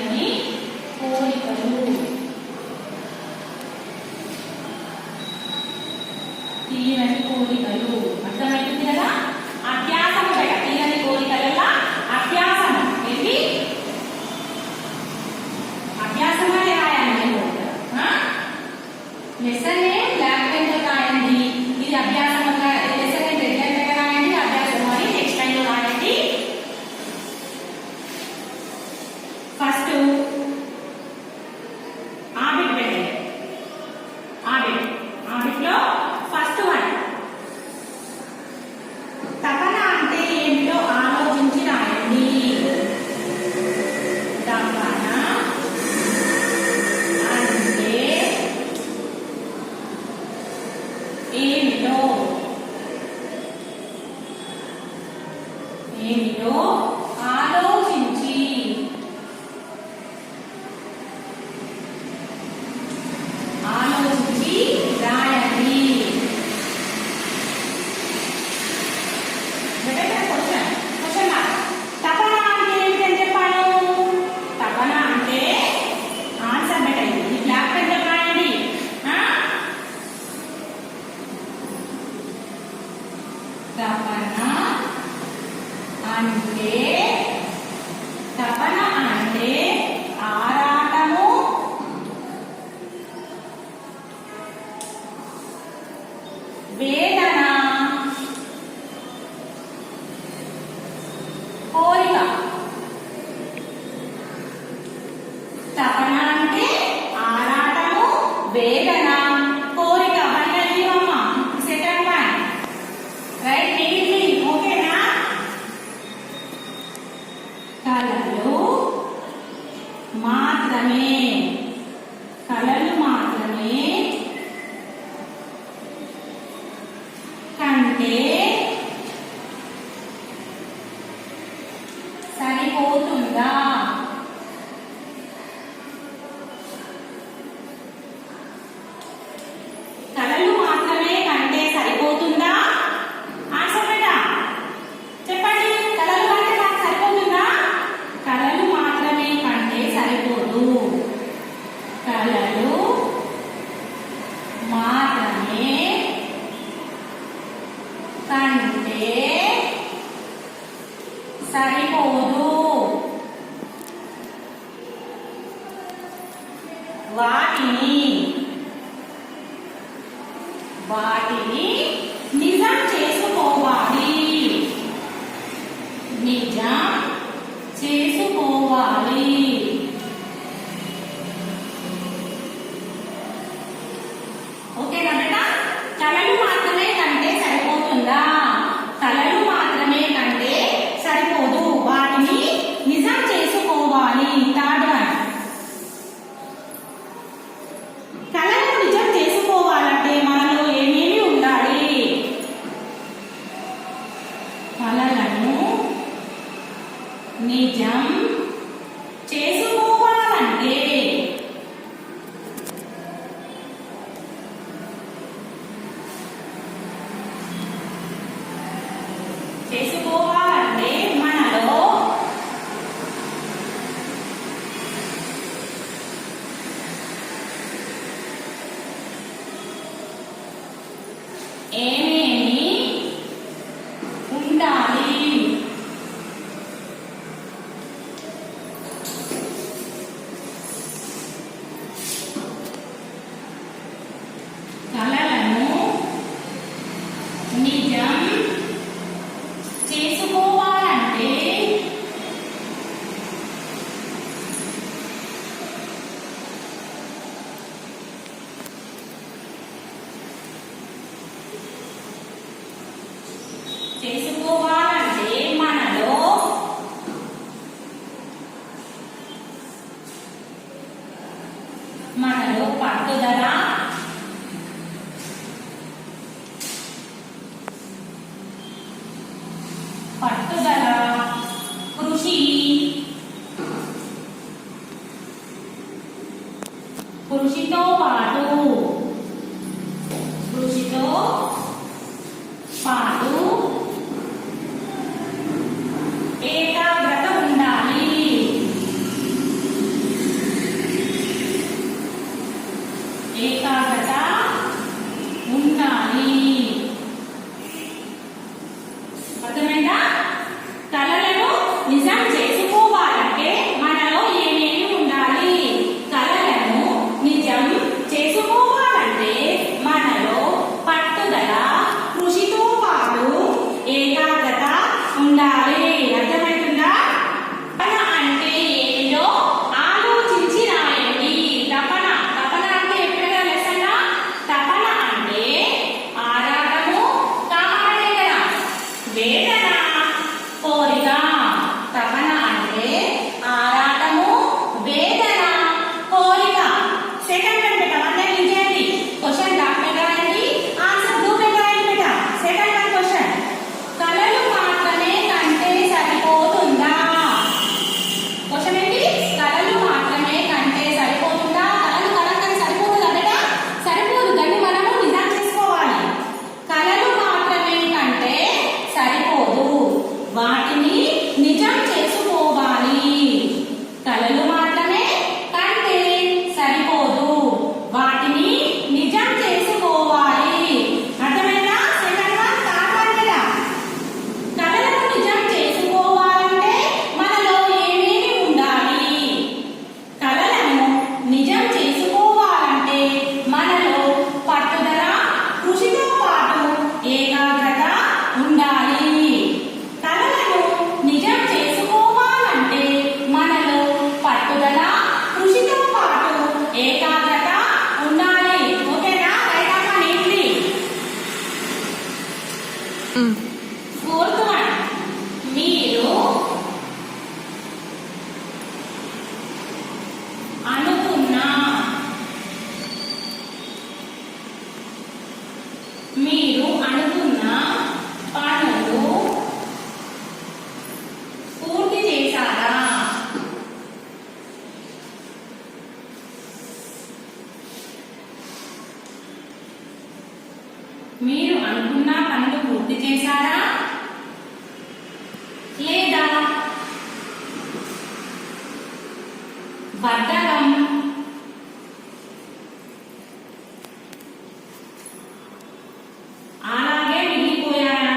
తీయని కోరికలు తీయని కోరికలు అర్థమవుతుంది కదా అభ్యాసం తీయని కోరికల అభ్యాసం ఏంటి అభ్యాసం అని రాయాలి లెసన్ బ్లాక్ పెన్ తో రాయండి ఇది అభ్యాసం లెసన్ రెడ్ పెన్ తో రాయండి అభ్యాసం అని నెక్స్ట్ టైం లో రాయండి ఫస్ట్ ఆబిట్ పెట్టండి ఆబిట్ లో ఫస్ట్ వన్ తపన అంటే ఏమిటో ఆలోచించి రాయండి తపన అంటే ఏమిటో ఆలోచించి రాయండి తపన అంటే ఏంటని చెప్పాను తపన అంటే ఆన్సర్ పెట్టండి ఈ బ్లాక్ పెన్ తో రాయండి తపన అంటే ఆరాటము వేదన కోరిక తపన అంటే ఆరాటము వేదన కోరిక అమ్మ సెకండ్ వన్ రైట్ నీట్లీ ఓకేనా కళలు మాత్రమే కంటే సరిపోతుందా కళలు మాత్రమే కంటే సరిపోతుందా ఆన్సర్ బేటా చెప్పండి కళలు కంటే సరిపోతుందా కళలు మాత్రమే కంటే సరిపోదు కళలు మాత్రమే కంటే సరిపోదు వాటిని నిజం చేసుకోవాలి ఓకేనా బేటా కళలు మాత్రమే కంటే సరిపోతుందా కళలు మాత్రమే కంటే సరిపోదు వాటిని నిజం చేసుకోవాలి థర్డ్ వన్ కళలను నిజం చేసుకోవాలంటే మనలో ఏమేమి ఉండాలి కళలను నిజం చేసుకోవాలంటే మనలో ఏమేమి ఉండాలి కళలను నిజం చేసుకోవాలంటే మనలో పట్టుదల కృషితో పాటు ఏకాగ్రత ఉండాలి. వేదన కోరిక. తపన అంటే ఆరాటము, వేదన, కోరిక. సెకండ్ వన్ బేటా, వన్ లైన్ చేయండి. క్వశ్చన్ డాక్టర్ రాయండి, ఆన్సర్ బ్లూ పెన్ రాయండి బేటా. సెకండ్ వన్ క్వశ్చన్, కలలు మాత్రమే కంటే సరిపోతుందా? క్వశ్చన్ ఏంటి? కలలు మాత్రమే కంటే సరిపోతుందా? కలలు కలంకని సరిపోతుందా బేటా? సరిపోదు. దాన్ని మనము నిజం చేసుకోవాలి. కలలు మాత్రమే కంటే సరిపోదు, వాటిని నిజం చేసుకోవాలి. కలలు మాత్రమే కంటే సరిపోదు, వాటిని నిజం చేసుకోవాలి. అర్థమైందా? సెకండ్ వన్ థర్డ్ వన్ కదా. కలలను నిజం చేసుకోవాలంటే మనలో ఏమేమి ఉండాలి? కలలను నిజం చేసుకోవాలంటే మనలో పట్టుదల, కృషితో పాటు ఏకాగ్రత ఉండాలి. కలలను నిజం చేసుకోవాలంటే మనలో పట్టుదల, కృషితో పాటు ఏకాగ్రత ఉండాలి. ఓకేనా? రైట్ అమ్మా, నీట్లీ. ఫోర్త్ వన్, మీరు అనుకున్న పనులు పూర్తి చేశారా? మీరు అనుకున్న పనులు పూర్తి చేశారా లేదా బద్ధకం, అలాగే మిగిలిపోయారా?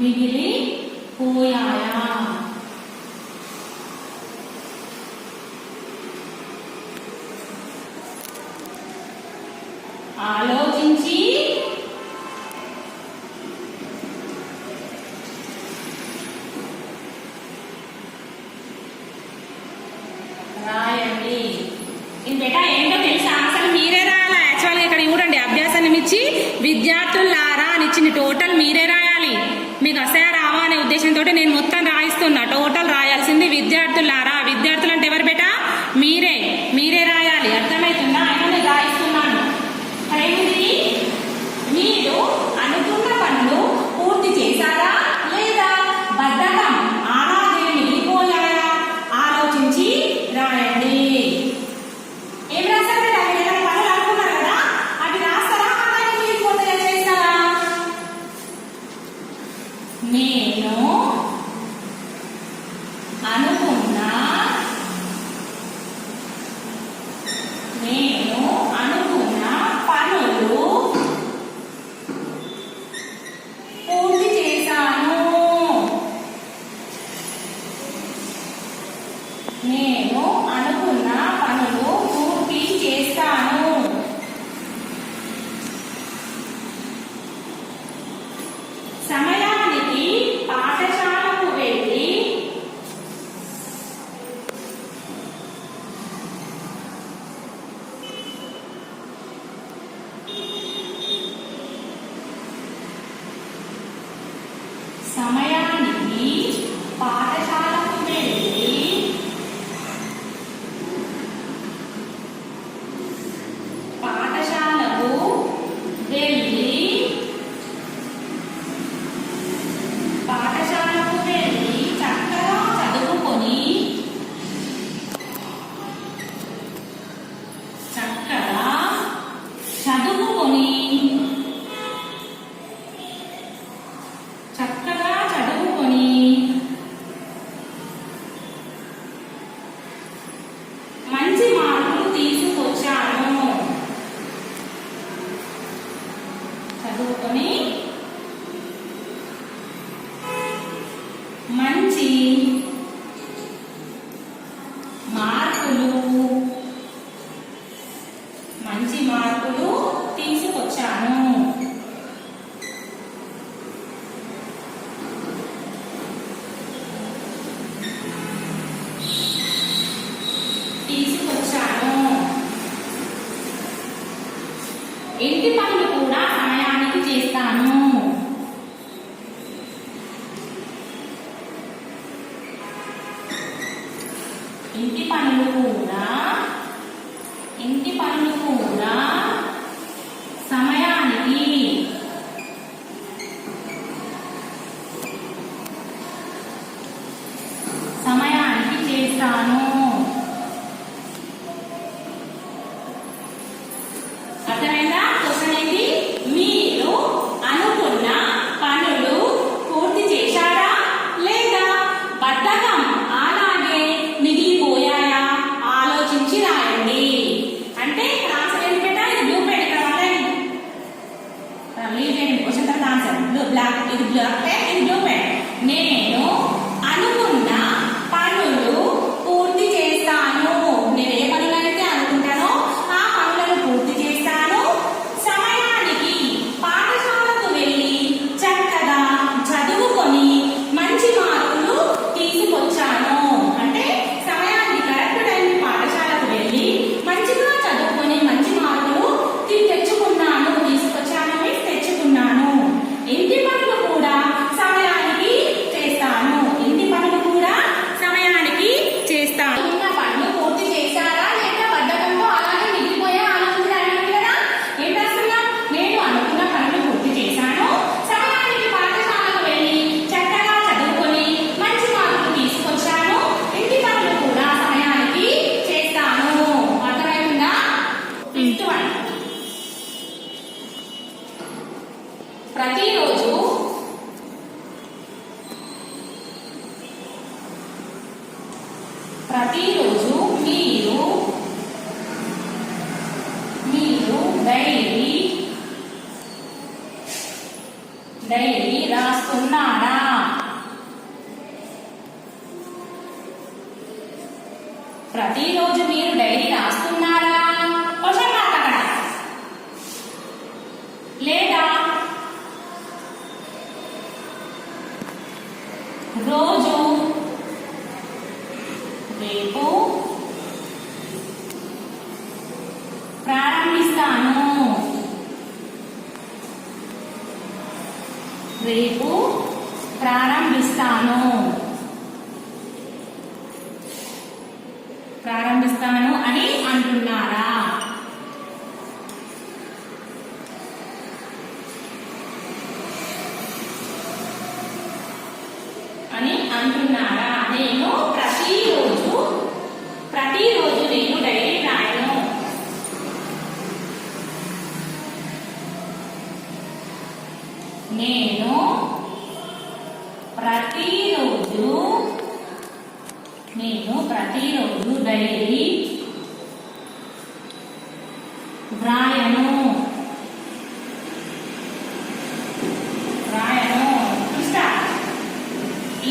మిగిలిపోయాయా? ఆలోచించి రాయండి. ఇది బేటా ఏంటో తెలుసా? అసలు మీరే రాయాలా. యాక్చువల్గా ఇక్కడ చూడండి, అభ్యాసాన్ని ఇచ్చి విద్యార్థులారా అని ఇచ్చింది. టోటల్ మీరే రాయాలి. మీకు అసహ్య రావా అనే ఉద్దేశంతో నేను మొత్తం రాయిస్తున్నా. టోటల్ రాయాల్సింది విద్యార్థులారా. విద్యార్థులు అంటే ఎవరు బేటా? మీరే రాయాలి. అర్థమవుతుందా? అయినా నేను రాయిస్తున్నాను. ఏంటి? మీరు అనుకున్న పనులు పూర్తి చేశారా లేదా బద్ధకం, అలాగే మిగిలిపోయాయా? ఆలోచించి రాయండి. ఏం రాస్తారు బేటా? మీరు ఏమైనా పనులు అనుకున్నారు కదా, అవి రాస్తారా? అలాగే మిగిలిపోతాయా? చేస్తారా? నేను అనుకున్న పనులు పూర్తి చేశాను. నేను అనుకున్న పనులు పూర్తి చేస్తాను. సమయానికి పాఠశాలకు వెళ్ళి ఇంటి పనులు కూడా సమయానికి చేస్తాను. అర్థమైందా? క్వశ్చన్ ఏంటి? మీరు అనుకున్న పనులు పూర్తి చేశారా లేదా బద్ధకం అలాగే మిగిలిపోయాయా ఆలోచించి రాయండి. అంటే ఆన్సర్ ఏంటి బేటా? ఇది బ్లూ పెన్ ఇక్కడ వాడండి. లీవ్ చేయండి. క్వశ్చన్ తర్వాత ఆన్సర్ బ్లాక్, ఇది బ్లాక్ పెన్, ఇది బ్లూ పెన్. నేను అనుకున్న పనులు పూర్తి చేస్తాను. నేను ఏ పనులైతే అనుకుంటానో ఆ పనులను పూర్తి చేస్తాను. సమయానికి పాఠశాలకు వెళ్ళి చక్కగా చదువుకొని మంచి మార్కులు తీసుకొచ్చాను. అంటే సమయానికి కరెక్ట్ టైంకి పాఠశాలకు వెళ్ళి మంచిగా చదువుకొని మంచి మార్కులు తెచ్చుకున్నాను. తీసుకొచ్చాను మీన్స్ తెచ్చుకున్నాను. ఇంటి పనులు కూడా సమయానికి చేస్తాను. ఇంటి పనులు కూడా సమయానికి చేస్తాను. ఉన్న పనులు పూర్తి చేశారా లేదా బద్ధకంతో అలాగే మిగిలిపోయా ఆలోచించాలి కదా. ఏం రాస్తున్నా? నేను అనుకున్న పనులు పూర్తి చేశాను. సమయానికి పాఠశాలకు వెళ్ళి చక్కగా చదువుకొని మంచి మార్కులు తీసుకొచ్చాను. ఇంటి పనులు కూడా సమయానికి చేస్తాను. అర్థమైందా? Fifth one. ప్రతిరోజు మీరు డైరీ రాస్తున్నారా? ప్రతిరోజు మీరు డైరీ రాస్తున్నారా? క్వశ్చన్ మార్క్ అక్కడ. లేదా రోజు రేపు ప్రారంభిస్తాను. రేపు ప్రారంభిస్తాను అని అంటున్నారా? నేను ప్రతిరోజు నేను డైరీ రాయను. నేను ప్రతిరోజు డైరీ వ్రాయను.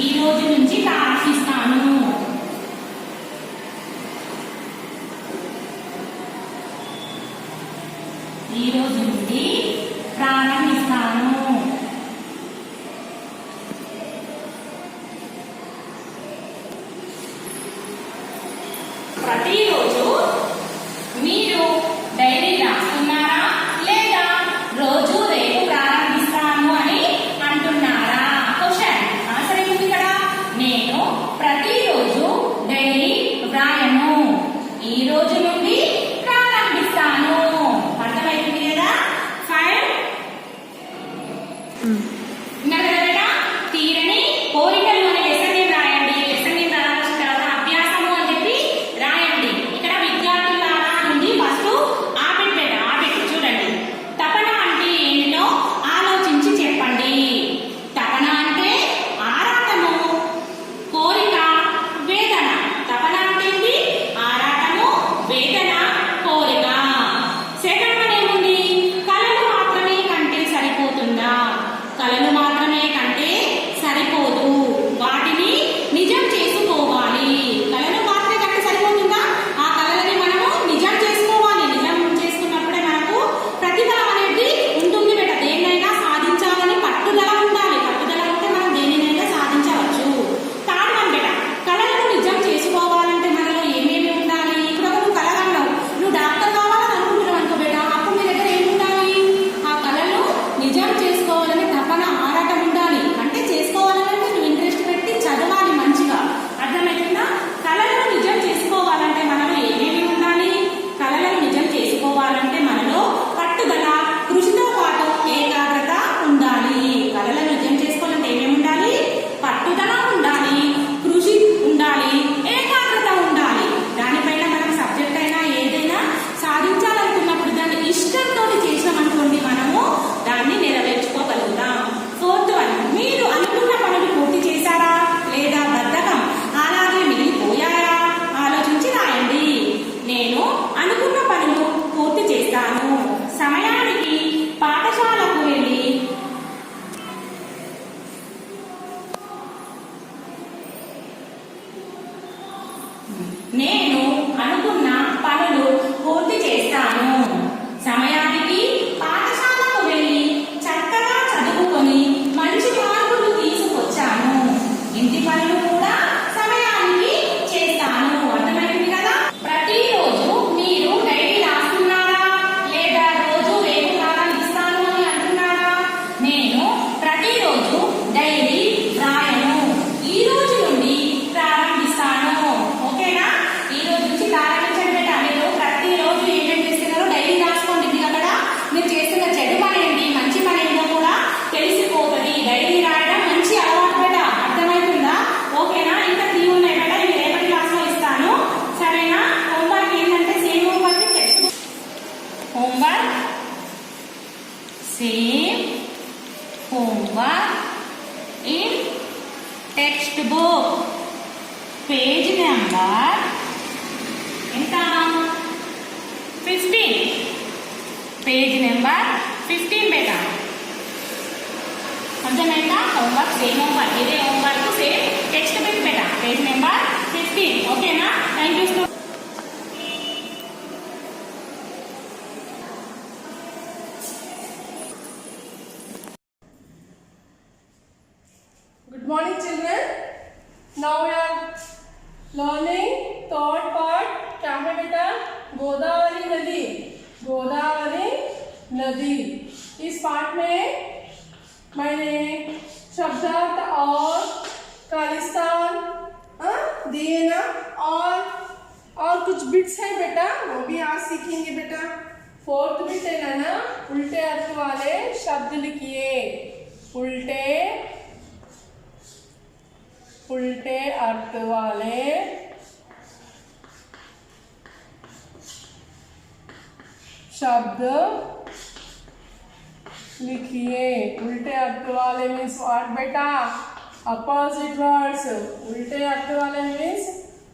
ఈ రోజు నుంచి ప్రారంభిస్తాను. ఈ రోజు నుండి ప్రారంభిస్తాను. ప్రతిరోజు మీరు డైరీ రాస్తున్నారా లేదా రోజు రేపు ప్రారంభిస్తాను అని అంటున్నారా? క్వశ్చన్ ఆన్సర్ ఏముంది ఇక్కడ? నేను ప్రతిరోజు డైరీ వ్రాయను. ఈ రోజు నుండి ప్రారంభిస్తాను. అర్థమైంది కదా? 5 తీరని కోరికలు అనే లెసన్ నేమ్ రాయండి. లెసన్ నేమ్ రాసిన తర్వాత అభ్యాసము అని చెప్పి రాయండి. ఇక్కడ విద్యార్థులారా నుండి ఫస్ట్ ఆపెట్టు చూడండి. తపన అంటే ఏమిటో ఆలోచించి చెప్పండి. తపన అంటే ఆరాటము, కోరిక, వేదన. తపన అంటే ఆరాటము, వేదన, నేను అనుకున్న పనులు పూర్తి చేస్తాను. సమయానికి పాఠశాలకు వెళ్ళి చక్కగా చదువుకొని మంచి మార్కులు తీసుకొచ్చాను. ఇంటి పనులు కూడా సమయానికి చేస్తాను. అర్థమైంది కదా? ప్రతిరోజు మీరు డైరీ రాస్తున్నారా లేదా రోజు రేపు ప్రారంభిస్తాను అని అంటున్నారా? నేను ప్రతిరోజు డైరీ రాయను. ఈ రోజు నుండి ప్రారంభిస్తాను. ఓకేనా? ఈ రోజు నుంచి ప్రారంభించండి బేట. మీరు ప్రతిరోజు ఏమేమి చేస్తున్నారో డైరీ రాసుకోండి. మీకు అక్కడ మీరు చేస్తున్న చెడు పని ఏంటి మంచి పని ఏంటో కూడా తెలిసిపోతుంది. డైరీ రాయడం మంచి అలవాటు బేట. అర్థమవుతుందా? ఓకేనా? ఇంకా 3 ఉన్నాయి బేట. ఇవి రేపటి క్లాస్ లో ఇస్తాను. సరేనా? హోంవర్క్ ఏంటంటే same homework text homework same homework in textbook page number ఎంత 15 పేజ్ నెంబర్ 15 బేటా. అర్థమైందా? హోంవర్క్ సేమ్ హోంవర్క్ ఇదే హోంవర్క్ సేమ్ టెక్స్ట్ బుక్ బేటా. Page number 15. ఓకేనా? Thank you. Good morning, children. Now we are learning third part. क्या है बेटा? गोदावरी नदी. गोदावरी नदी. इस पाठ में मैंने शब्दार्थ और खालिस्तान दिए ना, और कुछ बिट्स है बेटा, वो भी आज सीखेंगे बेटा. फोर्थ बिट है ना, उल्टे अर्थ वाले शब्द लिखिए. उल्टे अर्थ वाले शब्द लिखिए. उल्टे अर्थ वाले मीन्स व्हाट बेटा? Opposite words. उल्टे अर्थ वाले means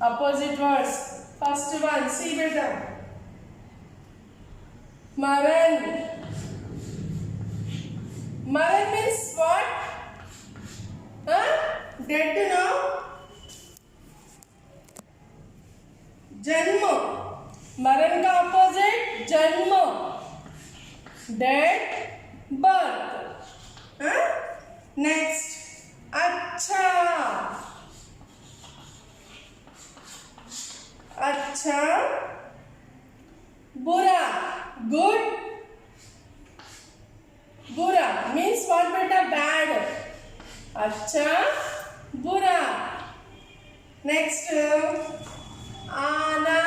opposite words. First one see बेटा. मरण. मरण मीन्स व्हाट? Dead no. जन्म. मरण का अपोजिट जन्म. Dead birth. नेक्स्ट अच्छा. अच्छा बुरा. गुड. बुरा मीन्स व्हाट बेटा? बैड. अच्छा बुरा. नेक्स्ट आना.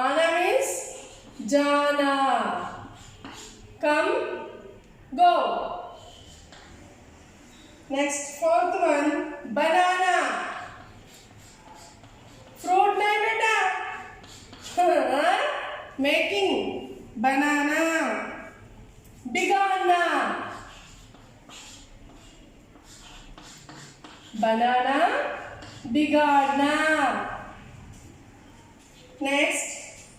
आना मीन्स जाना. कम गो. नेक्स्ट फोर्थ वन बनाना. फ्रूट नहीं बेटा, मेकिंग. बनाना. बिगाड़ना. बनाना बिगाड़ना. नेक्स्ट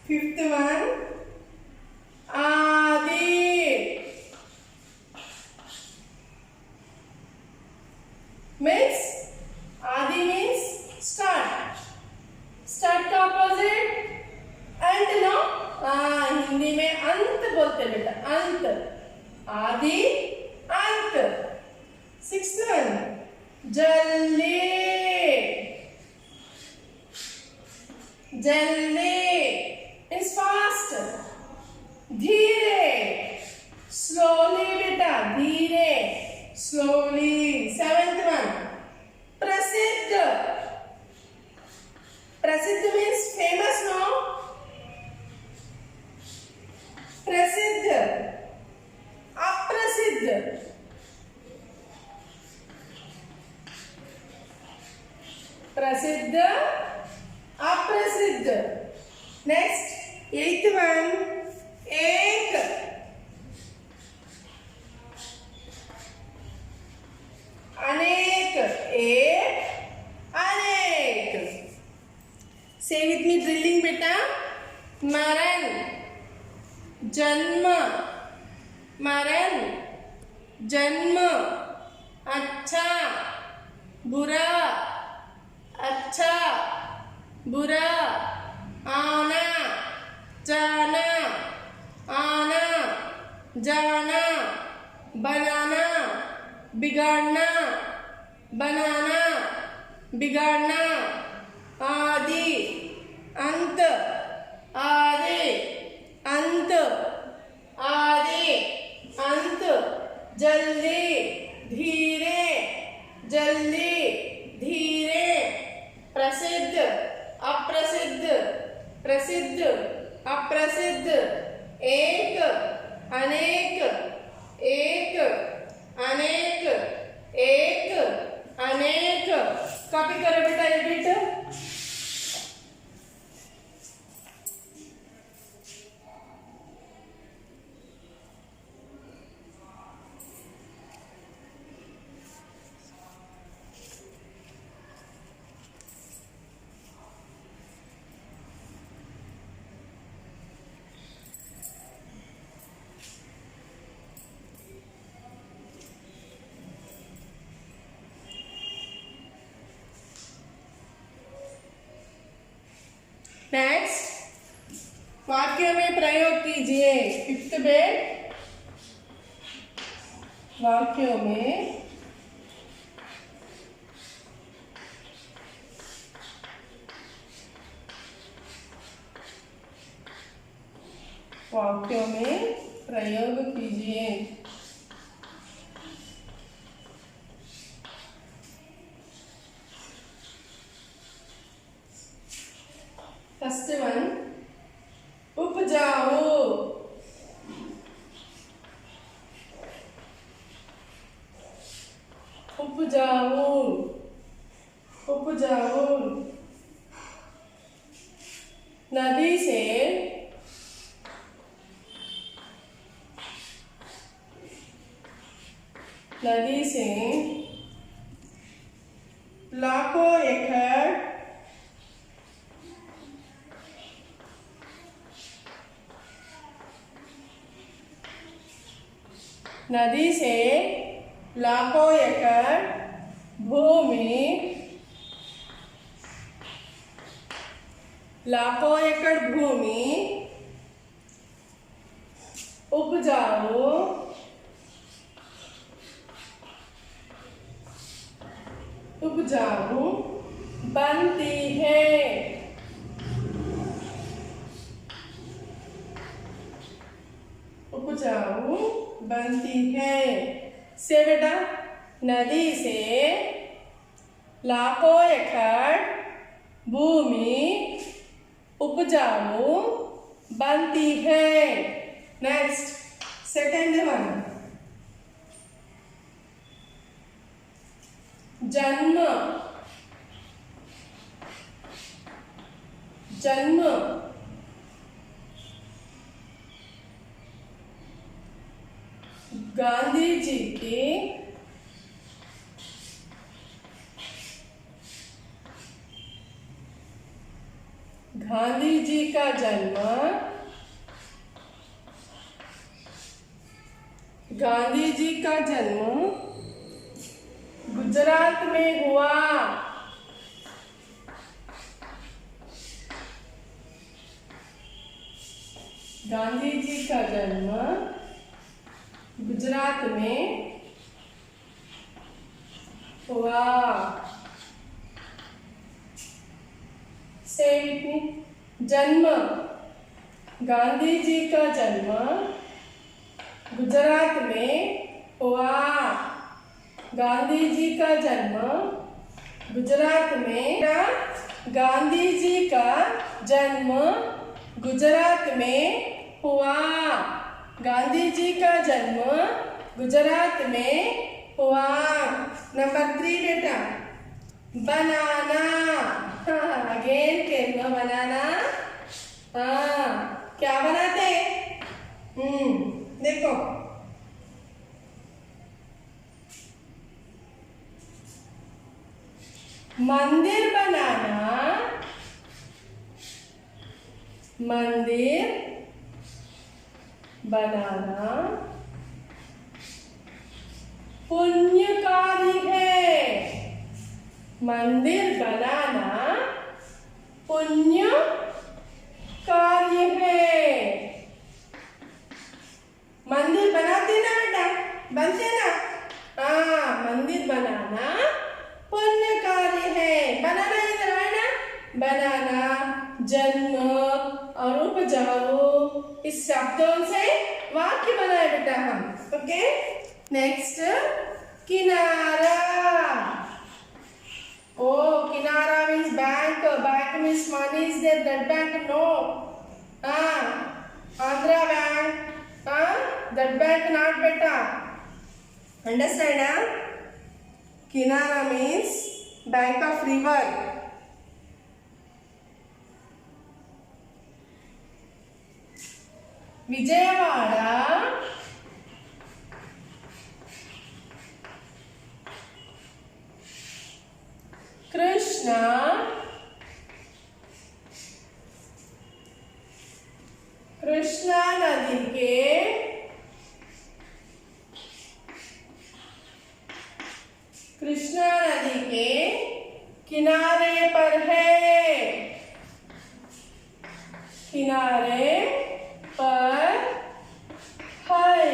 फिफ्थ वन आदि. मीन्स आदि मीन्स स्टार्ट. स्टार्ट का अपोजिट एंड नो. हिंदी में अंत बोलते बेटा, अंत. आदि अंत. सिक्स्थ वन जल्दी. जल्दी मीन्स फास्ट. धीरे. स्लोली बेटा, धीरे. स्लोली. सेवेंथ वन प्रसिद्ध. प्रसिद्ध मीन्स फेमस नो. प्रसिद्ध. अप्रसिद्ध. प्रसिद्ध अप्रसिद्ध. नेक्स्ट एथ वन एक. अनेक. एक अनेक. से विथ मी ड्रिलिंग बेटा. मरण. जन्म. मरण जन्म. अच्छा बुरा, अच्छा, बुरा, आना, जाना, आना, जाना, बनाना, बिगाड़ना, बनाना, बिगाड़ना, आदि, अंत, आदि, अंत, आदि, अंत, जल्दी, धीरे, जल्दी, धीरे, प्रसिद्ध, अप्रसिद्ध, प्रसिद्ध, अप्रसिद्ध, एक, अनेक, एक, अनेक, एक, अनेक। कॉपी करो बेटा एडिट। नेक्स्ट वाक्य में प्रयोग कीजिए। फिफ्थ बेट वाक्यों में प्रयोग कीजिए। फर्स्ट वन, उपजाओ, उपजाओ, उपजाओ, नदी से लाखों एकड़ नदी से लाखों एकड़ भूमि, लाखों एकड़ भूमि उपजाऊ, उपजाऊ बनती है। उपजाऊ बनती है से बेटा, नदी से लाखों एकड़ भूमि उपजाऊ बनती है। नेक्स्ट सेकंड वन, जन्म, जन्म, गांधी जी की गांधी जी का जन्म गांधी जी का जन्म गुजरात में हुआ। गांधी जी का जन्म गुजरात में हुआ। से जन्म, गांधी जी का जन्म गुजरात में हुआ। गांधी जी का जन्म गुजरात में, गांधी जी का जन्म गुजरात में हुआ। गांधी जी का जन्म गुजरात में हुआ। नंबर 3 बेटा, बनाना। अगेन केरला बनाना। हाँ, क्या बनाते? देखो, मंदिर बनाना, मंदिर बनाना पुण्य कार्य है। मंदिर बनाना पुण्य कार्य है। मंदिर बनाते ना बेटा, बनते ना? हाँ, मंदिर बनाना पुण्य कार्य है। बनाना इधर है ना, बनाना जन्म और उपजाऊ इस शब्दों से वाक्य बनाए बेटा हम। ओके, नेक्स्ट किनारा। Oh, kinara means bank. Bank means money is there. That bank no. Andhra bank. That bank not beta. Understand? Kinara means bank of river. Vijayawada. Krishna Krishna नदी के कृष्णा नदी के किनारे पर है। किनारे पर है।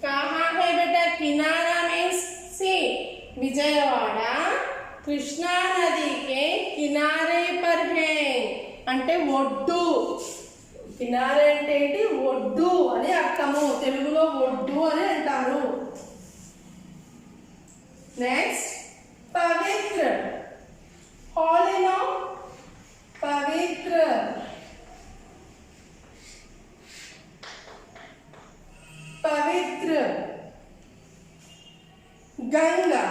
कहाँ है बेटा? किनारा में सी विजयवाड़ा कृष्णा नदी के किनारे पर है అంటే ఒడ్డు। కినారే అంటే ఏంటి? ఒడ్డు అని అర్థము। తెలుగులో ఒడ్డు అని అంటారు। నెక్స్ట్ పవిత్ర, holy no, పవిత్ర పవిత్ర गंगा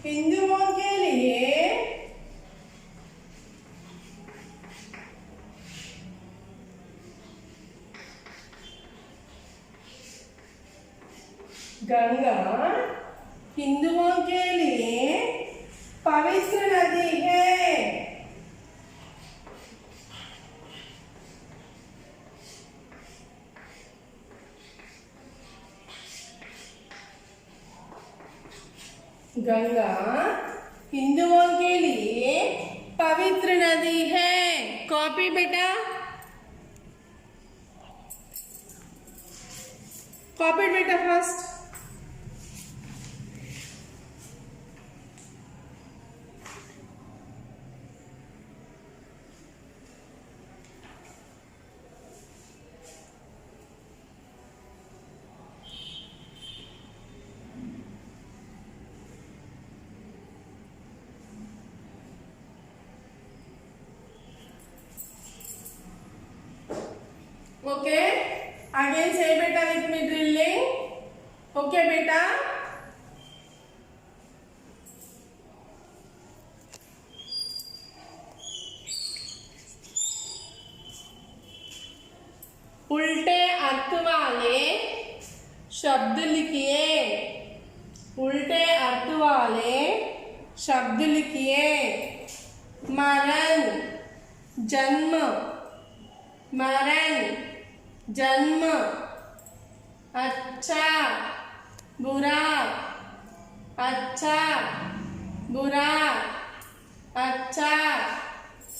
हिंदुओं के लिए गंगा हिंदुओं के लिए पवित्र नदी है। गंगा हिंदुओं के लिए पवित्र नदी है। कॉपी बेटा, कॉपी बेटा first. Okay, again say beta with me drilling. Okay beta, उल्टे अर्थ वाले शब्द लिखिए। उल्टे अर्थ वाले शब्द लिखिए। मरण जन्म, मरण जन्म, अच्छा बुरा, अच्छा बुरा, अच्छा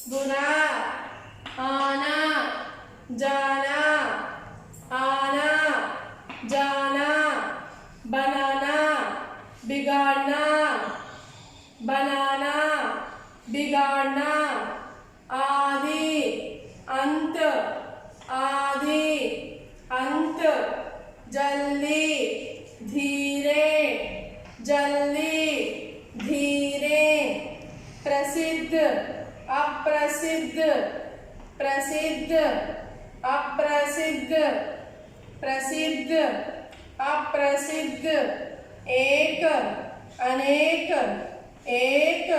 बुरा, आना जाना, आना जाना, बनाना बिगाड़ना, बनाना बिगाड़ना, आदि अंत, आदि अंत, जल्दी धीरे, जल्दी धीरे, प्रसिद्ध अप्रसिद्ध, प्रसिद्ध अप्रसिद्ध, प्रसिद्ध अप्रसिद्ध, एक अनेक, एक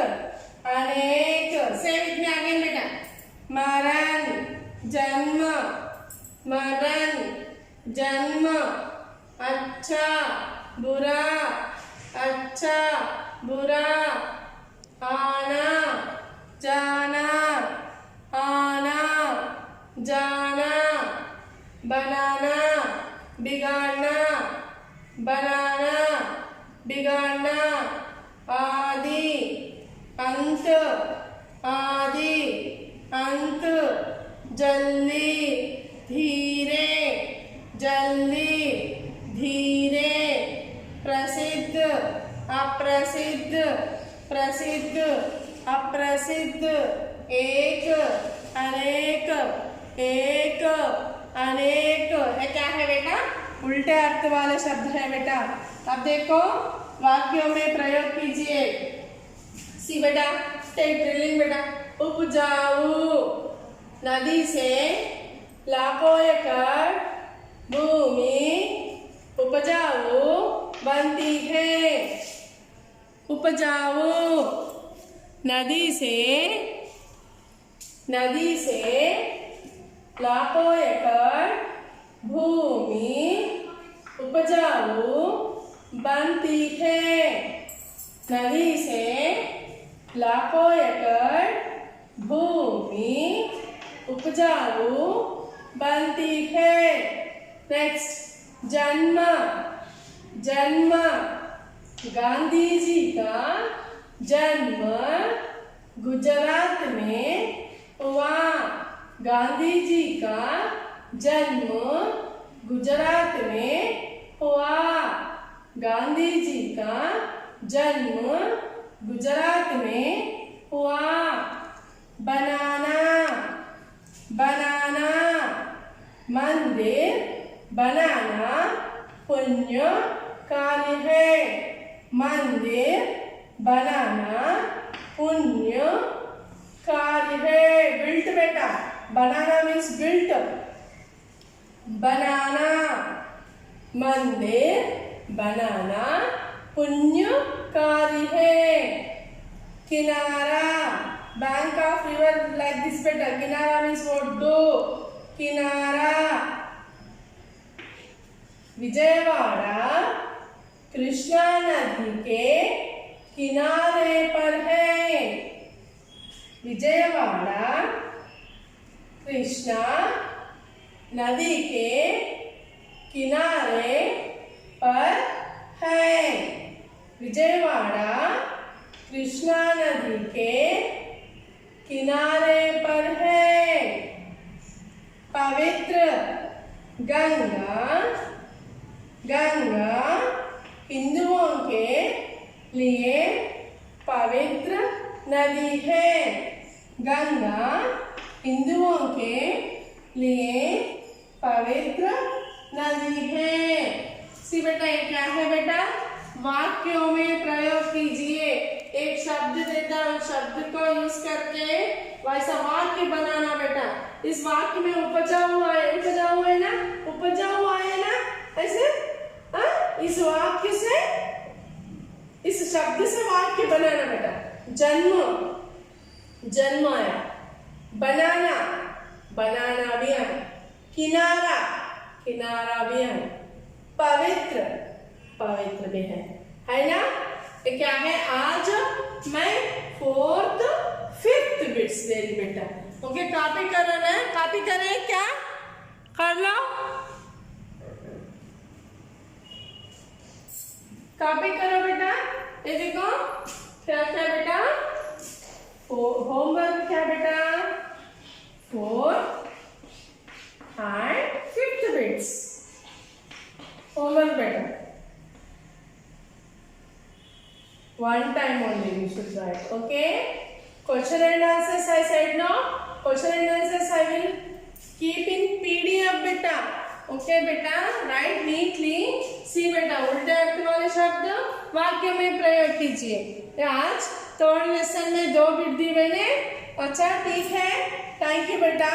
अनेक। से विथ मी अगेन बेटा। मरण जन्म, मरण जन्म, अच्छा बुरा, अच्छा बुरा, आना जाना, आना जाना, बनाना बिगाड़ना बनाना बिगाड़ना आदि अंत आदि अंत जल्दी धीरे जल्दी धीरे प्रसिद्ध अप्रसिद्ध प्रसिद्ध अप्रसिद्ध एक अनेक एक अनेक ये क्या है बेटा उल्टे अर्थ वाले शब्द है बेटा अब देखो वाक्यों में प्रयोग कीजिए सी बेटा टेक ड्रिलिंग बेटा उपजाऊ नदी से लाखों एकड़ भूमि उपजाऊ बनती है उपजाऊ नदी से लाखों एकड़ भूमि उपजाऊ बनती है नदी से लाखों एकड़ भूमि उपजाऊ बनती है नेक्स्ट जन्म जन्म गांधी जी का जन्म गुजरात में हुआ गांधी जी का जन्म गुजरात में हुआ गांधी जी का जन्म गुजरात में हुआ बनाना बनाना मंदिर बनाना पुण्य कार्य है मंदिर बनाना पुण्य कार्य है बिल्ट बेटा बनाना मीन्स बिल्ट बनाना मंदिर बनाना पुण्य कार्य है किनारा bank of river like this बेटा किनारा मीन्स ఒడ్డు किनारा विजयवाड़ा कृष्णा नदी के किनारे पर है विजयवाड़ा कृष्णा नदी के किनारे पर है विजयवाड़ा कृष्णा नदी के किनारे पर है पवित्र गंगा गंगा हिंदुओं के लिए पवित्र नदी है गंगा हिंदुओं के लिए पवित्र नदी है सी बेटा ये क्या है बेटा वाक्यों में प्रयोग कीजिए एक शब्द देता है उस शब्द को यूज करके वैसा वाक्य बनाना बेटा इस वाक्य में उपजाऊ है ना उपजाऊ है ना ऐसे इस वाक्य से इस शब्द से वाक्य बनाना बेटा जन्म जन्म आया बनाना बनाना भी आया किनारा किनारा भी है पवित्र पवित्र भी है ना ये क्या है आज मैं 4th 5th बिट्स दे रही बेटा ओके कॉपी कर रहे हैं कॉपी करें क्या कर लो कॉपी करो बेटा ये देखो क्या क्या बेटा होमवर्क क्या बेटा 4th and 5th bits homework better one time only you should write okay question and answers I said no question and answers I will keep in PDF beta okay beta write neatly see beta उल्टे अर्थ वाले शब्द वाक्य में प्रयोग कीजिए आज 3rd lesson में 2 बिट दी मैंने अच्छा ठीक है थैंक यू बेटा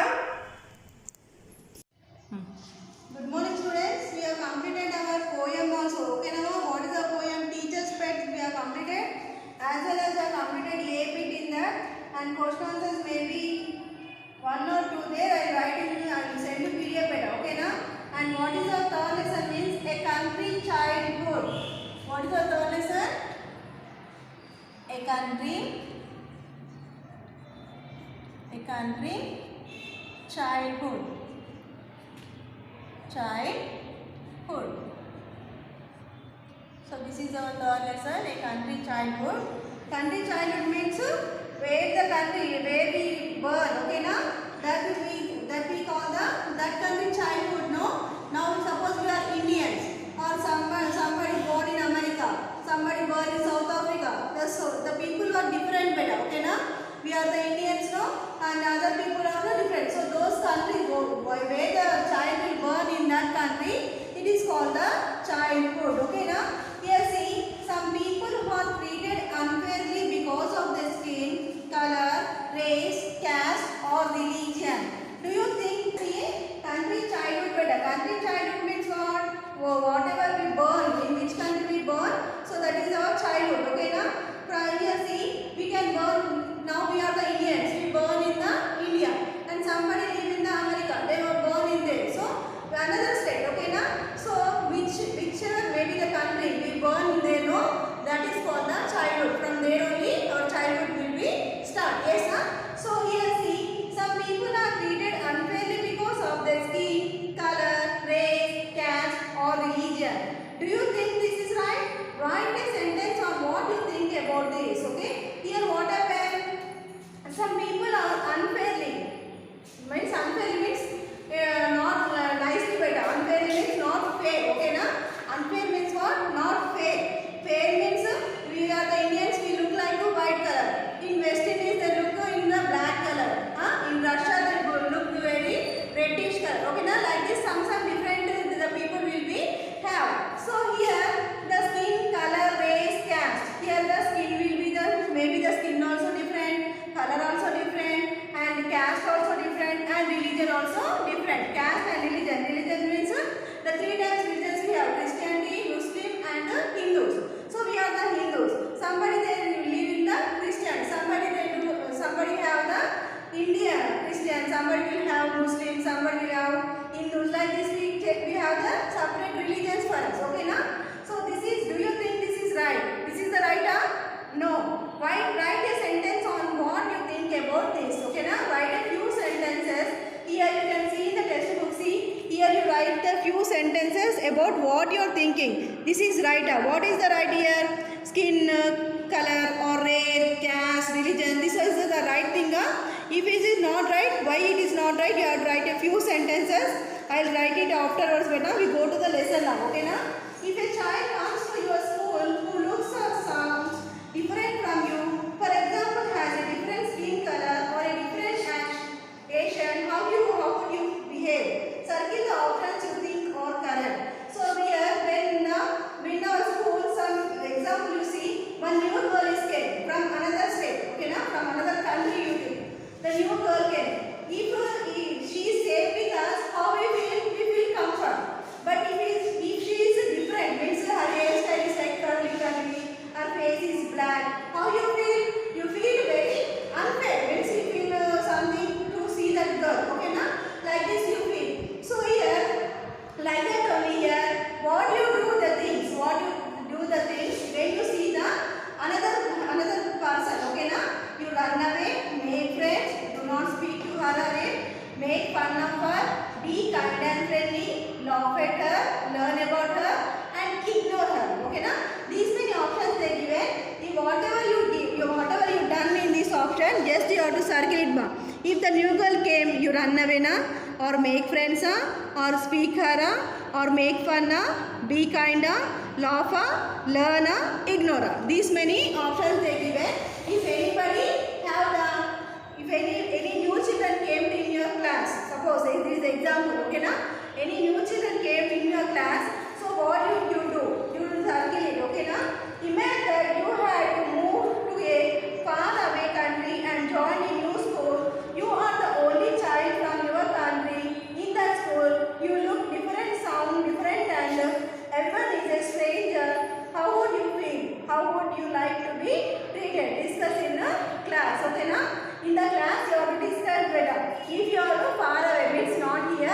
Good morning students, we have completed our poem also. Okay now, what is the poem? Teacher's Pet we have completed as well as we have completed A bit in that and question answers maybe 1 or 2 there. I will write in and send you PDF better. Okay now, and what is our 3rd lesson means a country childhood. What is our 3rd lesson? A country childhood. childhood. So this is our third lesson, a country childhood. Country childhood means where the country, where we born, okay na? That we call that country childhood, no? Now suppose we are Indians or somebody born in America, somebody born in South Africa. So the people are different better, okay na? We are the Indians, no? And other people are different. So those countries where the child will born in that country, it is called the childhood, okay na? Here see, some people who are treated unfairly because of their skin, color, race, caste or religion. Do you think, see, country childhood better? Country childhood means what? Whatever we born, in which country we born, so that is our childhood, okay na? Here see, we can born, now we are the Indians, we born in the India, and somebody live in the America, they were born in there, so another state, okay na? So whichever maybe the country we born in there, no, that is called the childhood. From there only our childhood will be start. Yes, huh? So here see, some people are treated unfairly because of their skin, color, race, caste or religion. Do you think this is right? Write a sentence on what you think about this. Okay. Here what happened? Some people are unfairly. Means unfairly means not nicely better. Unfairly means not fair. Okay na? Unfair means what? Not fair. Fair means we are the Indians, we look like a white color. In West Indies they look in the black color. In Russia they look very reddish color. Okay na? Like this some different the people will be have. So here the skin, color, race, caste. Here the skin will be the maybe the skin also different, color also different, and caste also different, and religion also different. Caste and religion. Religion means the three types of religions we have: Christianity, Muslim, and Hindus. So we are the Hindus. Somebody they live in the Christian. Somebody have the Indian Christian. Somebody will have Muslim. Somebody will have Hindus. Like this we have the separate religions for us. Okay na? So this is. Do you think this is right? This is the right? No. Write a sentence on what you think about this. Okay na? Write a few sentences. Here you can see in the textbook. See, here you write a few sentences about what you are thinking. This is right. What is the right here? Skin, color or race, caste, religion. This is the right thing. If it is not right, why it is not right? You have to write a few sentences. I will write it afterwards. But now we go to the lesson now. Okay na? If a child comes to your school who looks or sounds different from you, for example, has a different skin color or a different Asian, how would you behave? Circle the options you think are correct. So here, when our school, some example you see, one new girl is came from another state, okay na? From another country you think. The new girl came. If she is safe with us, how we feel comfort. But if she is different, means her hairstyle is like curly, her face is black, how you feel? You feel very unfair. Means you feel something to see that girl, okay na? Like this you feel. So here, like that only here, what you do the things when you see the another person, okay na? You run away, make friends, do not speak to her again, make fun of her, be kind and friendly, laugh at her, learn about her, and ignore her, okay na? These many options they given. If whatever you done in this option, just you have to circle it. If the new girl came, you run away na, or make friends or speak her or make fun be kind laugh learn ignore. These many options they given. If anybody if any new children came in your class, suppose this is the example, okay na? Any new children came in your class, so what you do? You will circle it, okay na? Imagine that you had to move to a far away country and join a new school. You are the only child from your country in that school. You look different, sound different, and everyone is a stranger. How would you feel? How would you like to be treated? Discuss in a class, okay na? In the class you have to discuss better. If you are far away, means not here,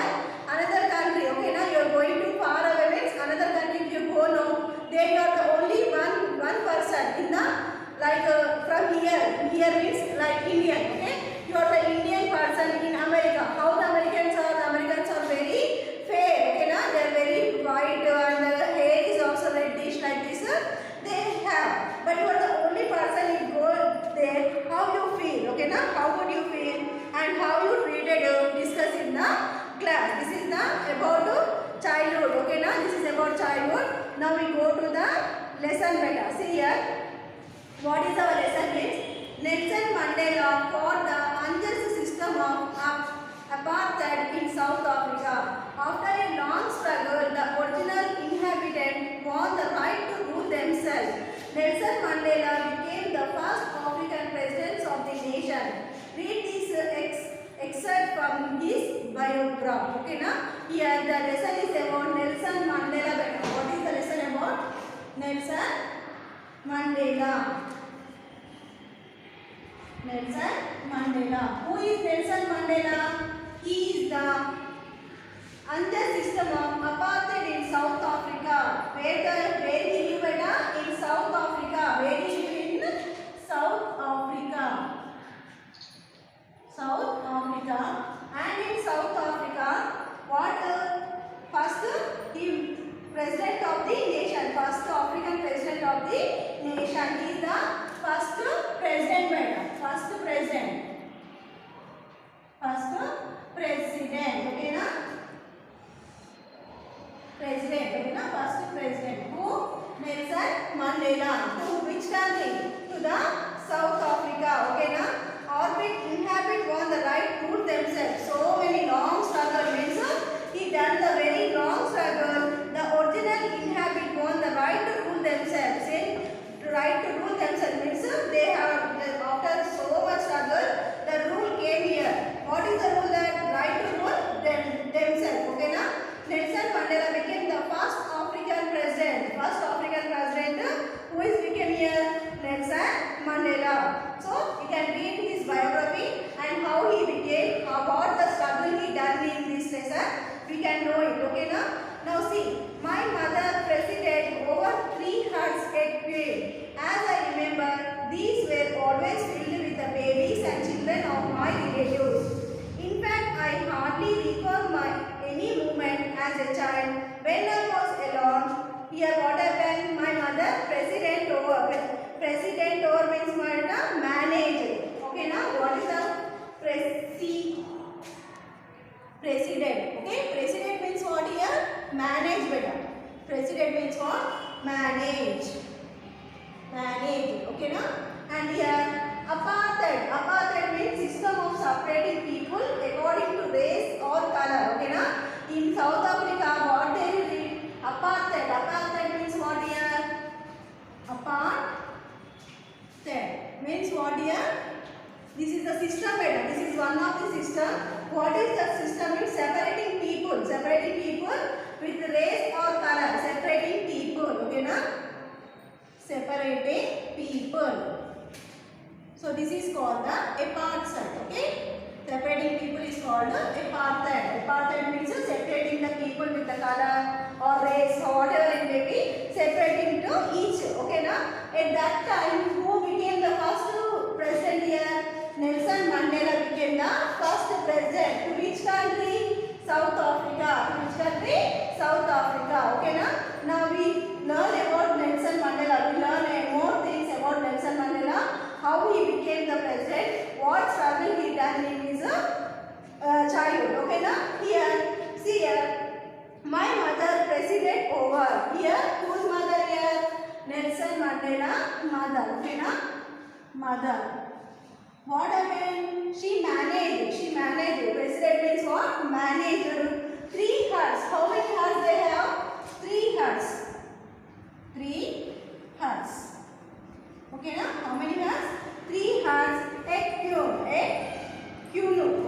about childhood. Now we go to the lesson beta. See here, what is our lesson is? Nelson Mandela fought the unjust system of apartheid in South Africa. After a long struggle, the original inhabitants won the right to rule themselves. Nelson Mandela became the first African president of the nation. Read this excerpt from his biography. Okay, now here the lesson is about Nelson Mandela. What is the lesson about? Nelson Mandela. Nelson Mandela. Who is Nelson Mandela? He is the unjust system of apartheid in South Africa. Where he live in South Africa. Where he live in South Africa. South Africa. And in South Africa, what first he president of the nation. First African president of the nation. He is the first president. First president. First president. Okay, na? President. Okay, na? First president. Who? Nelson Mandela. To which country? To the South Africa. Okay, na? Orbit inhabit won the right to rule themselves. So many long struggle means he done the very long struggle. The original inhabit won the right to rule themselves. Right to rule themselves means they have, after so much struggle, the rule came here. What is the rule? That right to rule themselves. Okay, na? Nelson Mandela became the first African president. First African president who is became here? Nelson Mandela. So you can read his biography and how he became, what the struggle he done in this lesson. We can know it. Okay, na? Now see, my mother presided over 3 huts at Queen. As I remember, these were always filled with the babies and children of my relatives. In fact, I hardly recall any moment as a child when I was alone. Here what happened? My mother president over means manager. Okay, now what is the president? Okay, president means what here? Manage better. President means what? Manage. Okay, now? And here apartheid. Apartheid means system of separating people according to race or color. Okay, now? In South Africa, what they read? Apartheid. Apartheid means what here? Apartheid means what here? This is the system better. This is one of the system. What is the system? It's separating people with race or color. Separating people. Okay, na? Separating people. So this is called the apartheid. Okay, separating people is called the apartheid. Apartheid means separating the people with the color or race or whatever it may be. Separating to each. Okay, na? At that time, who became the first president here? Nelson Mandela became the first president. To which country? South Africa. To which country? South Africa. Okay, na? Now we learn about Nelson Mandela. We learn more things about Nelson Mandela. How he became the president. What struggle he done in his childhood. Okay, na? Here, see here. My mother presided over. Here, whose mother here? Nelson Mandela mother. Okay, na? Mother. What happened? She managed. President means what? Managed 3 huts. How many huts they have? 3 huts. 3 huts. Okay, now how many huts? 3 huts at Kunu.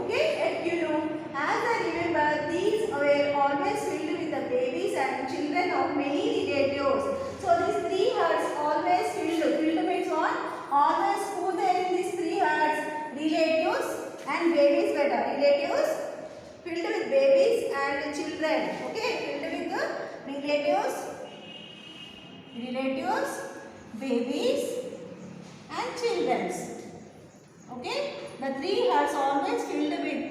Okay, at Kunu. As I remember, these were always filled with the babies and children of many relatives. So these 3 huts always filled. Filled means what? Always who there in these 3 huts? Relatives and babies better. Relatives filled with babies and children. Okay, filled with the relatives, babies and children. Okay, the 3 huts always filled with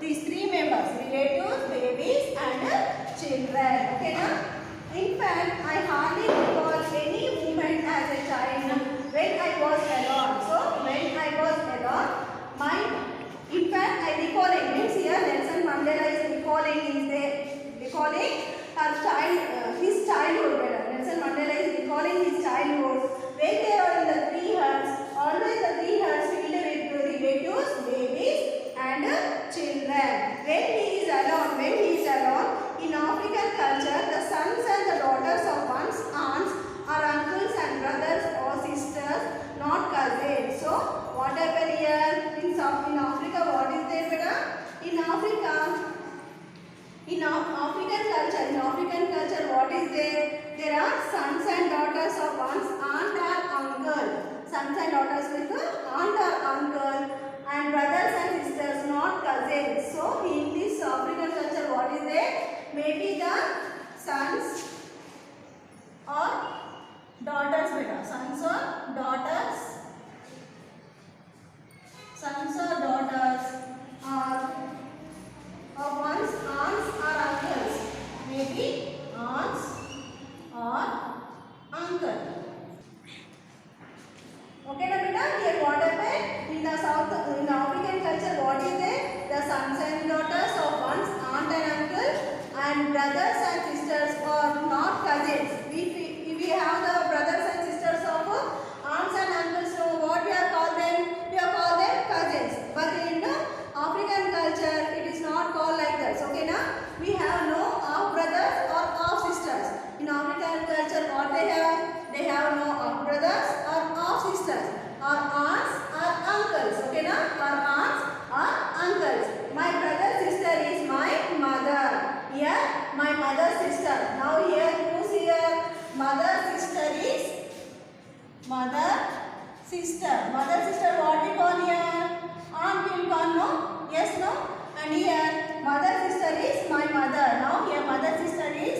these 3 members: relatives, babies and children. Okay, now in fact, I hardly recall any moment as a child when I was alone. So when I was alone, in fact I recalling means here Nelson Mandela is recalling his childhood. Nelson Mandela is recalling his childhood. When they are in the three huts, always the three huts filled with relatives, babies, and children. When he is alone, in African culture, the sons and the daughters of one's aunts are uncles and brothers or sisters, not cousins. So, what happened here? In Africa, what is there, beta? In African culture, what is there? There are sons and daughters of one's aunt or uncle. Sons and daughters with aunt or uncle, and brothers and sisters, not cousins. So, in this African culture, what is there? Maybe the sons or daughters, beta. Sons or daughters. Sons or daughters are of one's aunts or uncles. Maybe aunts or uncle. Okay, na beta? Here what happened? In the African culture, what is there? The sons and daughters of one's aunt and uncle, and brothers and sisters are not cousins. If we have the brothers and sisters of aunts and uncles, so what we are called them? We are called them cousins. But in the African culture, it is not called like that. Okay, na? We have no half brothers or half sisters. In African culture, what they have? They have no half brothers or half sisters. Or aunts or uncles. Okay, na? Or aunts or uncles. My brother sister is my mother. Here, my mother sister. Now here, who's here? Mother sister is mother sister. Mother sister, what we call here? Aunt will call, no? Yes, no? And here, mother sister is my mother. Now here, mother sister is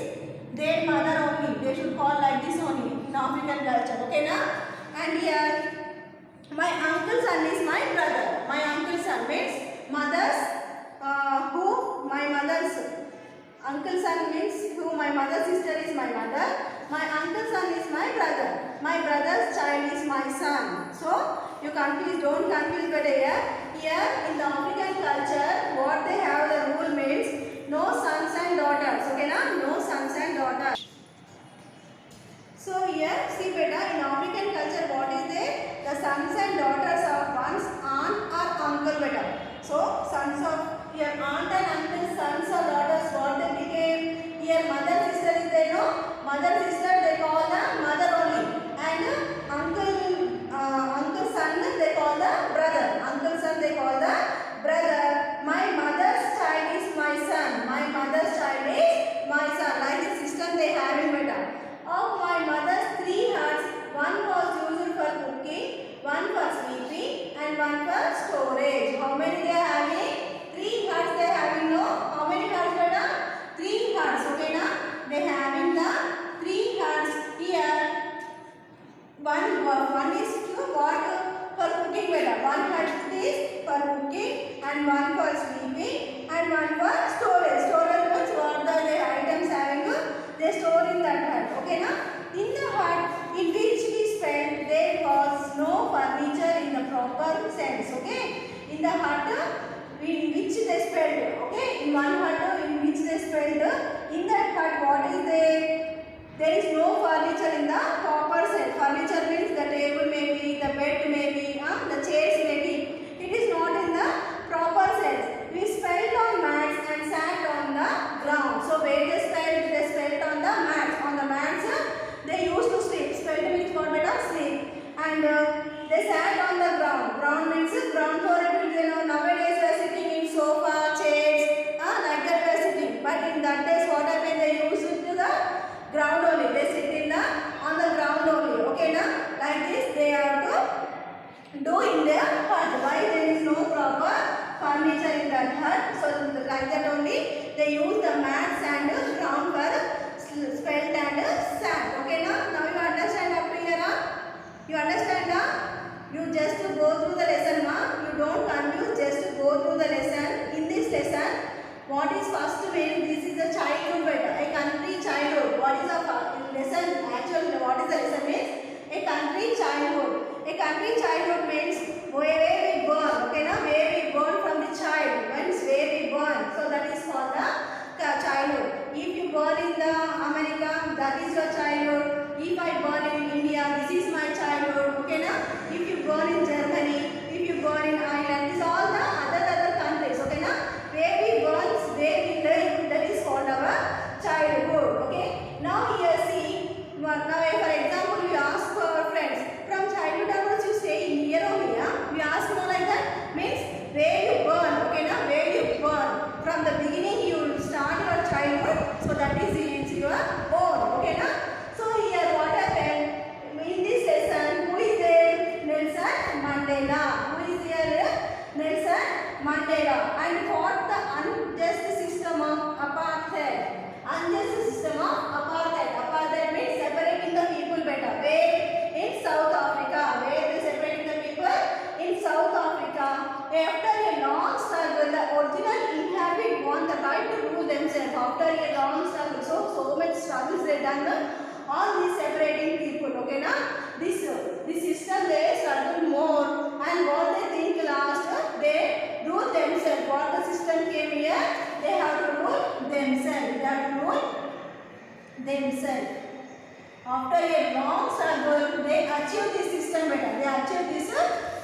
their mother only. They should call like this only in African culture. Okay, na? And here, my uncle's son is my brother. My uncle's son means mother's, my mother's uncle's son means who my mother's sister is my mother. My uncle's son is my brother. My brother's child is my son. So, you don't confuse better here. Here in the African culture, what they have the rule means no sons and daughters. Okay, na? No sons and daughters. So here, see beta, in African culture, what is there? The sons and daughters of one's aunt or uncle, beta. So, sons of your aunt and uncle's sons or daughters, what they became? Here, mother sister is there, no? Mother sister, they call the mother only. And uncle's son, they call the brother. Uncle's son, they call the brother. My mother's child is my son. My mother's child is my son. Like this system they have in beta. Of my mother's three huts, one was used for cooking, one for sleeping, and one for storage. How many they are having? Three huts they are having, no? How many huts, beta? Three huts, okay, na? They are having the three huts here. One is to what? For cooking, beta. One hut is for cooking, and one for sleeping, and one for storage. Storage means what the items having, they store in that hut. Okay, na? In the hut in which we spent, there was no furniture in the proper sense. Okay, in the hut in which they spent. Okay, in one hut in which they spent. In that hut, what is there? There is no furniture in the proper sense. Furniture means the table maybe, the bed maybe, the chairs maybe. It is not in the proper sense. We spelt on mats and sat on the ground. So where they spelt on the mats. On the mats, they used to sleep. Spelt means what, beta? Sleep. And they sat on the ground. Ground means ground floor. It will, nowadays we are sitting in sofa, chairs, like that we are sitting. But in that days, what happened? They used to the ground only. They sit on the ground only. Okay, na? Like this, they have to do in their hut. Why there is no proper furniture in that hut? So like that only, they use the mats and ground for spelt and sand. Okay, na? Now you understand up to here, You understand, You just go through the lesson, You don't confuse, just go through the lesson. In this lesson, what is first mean? This is a childhood, beta. A country childhood. What is a lesson? Actually, what is the lesson means? A country childhood. A country childhood means where we born. Okay, na? Where we born from the child. Means where we born. So that is called the childhood. If you born in the that is your childhood. If I born in India, this is my childhood. Okay, na? If you born in Germany, if you born in Ireland, this all the other countries. Okay, na? Where we born, where we live, that is called our childhood. Okay. Now here see. Now for example, we ask to our friends from childhood onwards you stay in here or here. We ask more like that. Means where you born. Okay, na? Where you born. From the beginning you start your childhood. So that is your own. Okay, na? So here what happened in this lesson? Who is there? Nelson Mandela. Who is here? Nelson Mandela. And fought the unjust system of apartheid. Unjust system of apartheid. Apartheid means separating the people better. Where? In South Africa. Where they separating the people? In South Africa. After a long struggle, the original inhabitants won the right to rule themselves. After a long struggle, so much struggles they done on this separating people. Okay, na? This system they struggle more, and what they think last they rule themselves. What the system came here, they have to rule themselves. They have to rule themselves. After a long struggle, they achieve this system better. They achieve this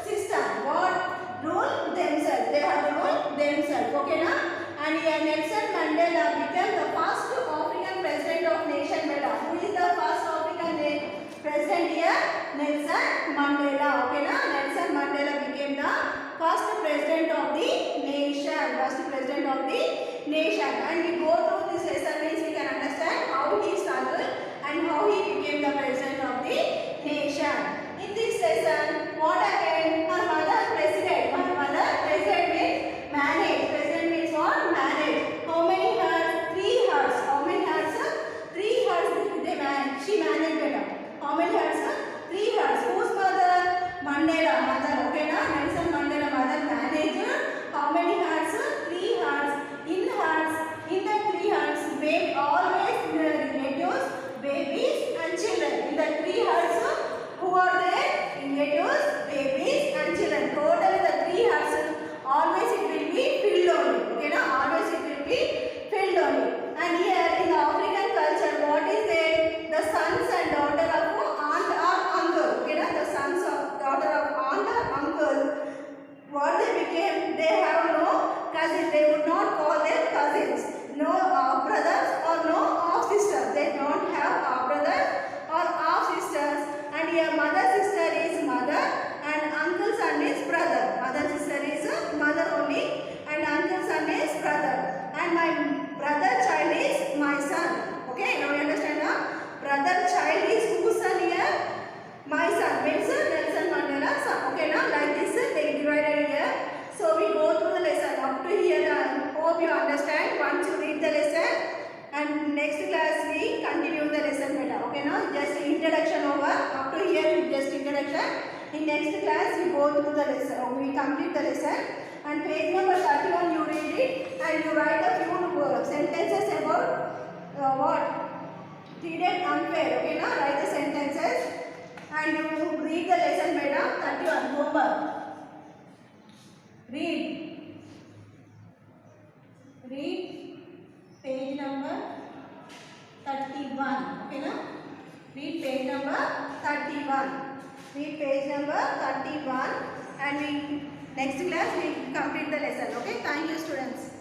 system. What? Rule themselves. They have to rule themselves. Okay, na? And here Nelson Mandela became the first African president of nation better. Who is the first African president here? Nelson Mandela. Okay, na? Nelson Mandela became the first president of the nation. First president of the nation. And we go through this lesson means we can understand how he struggled and how he became the president of the nation. In this lesson, what happened? Her mother president. Her mother president means manage. President means what? Manage. How many herds? 3 herds. How many herds? 3 herds they manage. She managed better. How many herds? 3 herds. Whose mother? Mandela mother. Okay, na? Nelson Mandela mother managed. How many herds? 3 herds. In herds, in the 3 herds, babe always relatives, babies and children. In the 3 herds, who are there? Relatives, babies and children. Totally the 3 herds, always it will be filled only. Okay, na? Always it will be filled only. And here in the African culture, what is there? The sons and daughter of aunt or uncle. Okay, na? The sons of daughter of aunt or uncle. What they became? They have no cousins. They would not call them cousins. No brothers or no half sisters. They don't have brothers or half sisters. And your mother sister is mother and uncle son is brother. Mother sister is mother only and uncle son is brother. And my brother child is my son. Okay, now you understand now? Brother child is whose son here? My son means Nelson Mandela's son. Okay, now like this they divided here. So we go through the lesson up to here. Hope you understand. Once you read the lesson, and next class we continue the lesson better. Okay, now just introduction over. Up to here just introduction. In next class we go through the lesson. We complete the lesson. And page number 31 you read it and you write a few sentences about what? Treated unfair. Okay, now write the sentences. And you read the lesson better. 31 homework. Read page number 31. Okay, na? Read page number 31. Read page number 31 and we next class we complete the lesson. Okay, thank you students.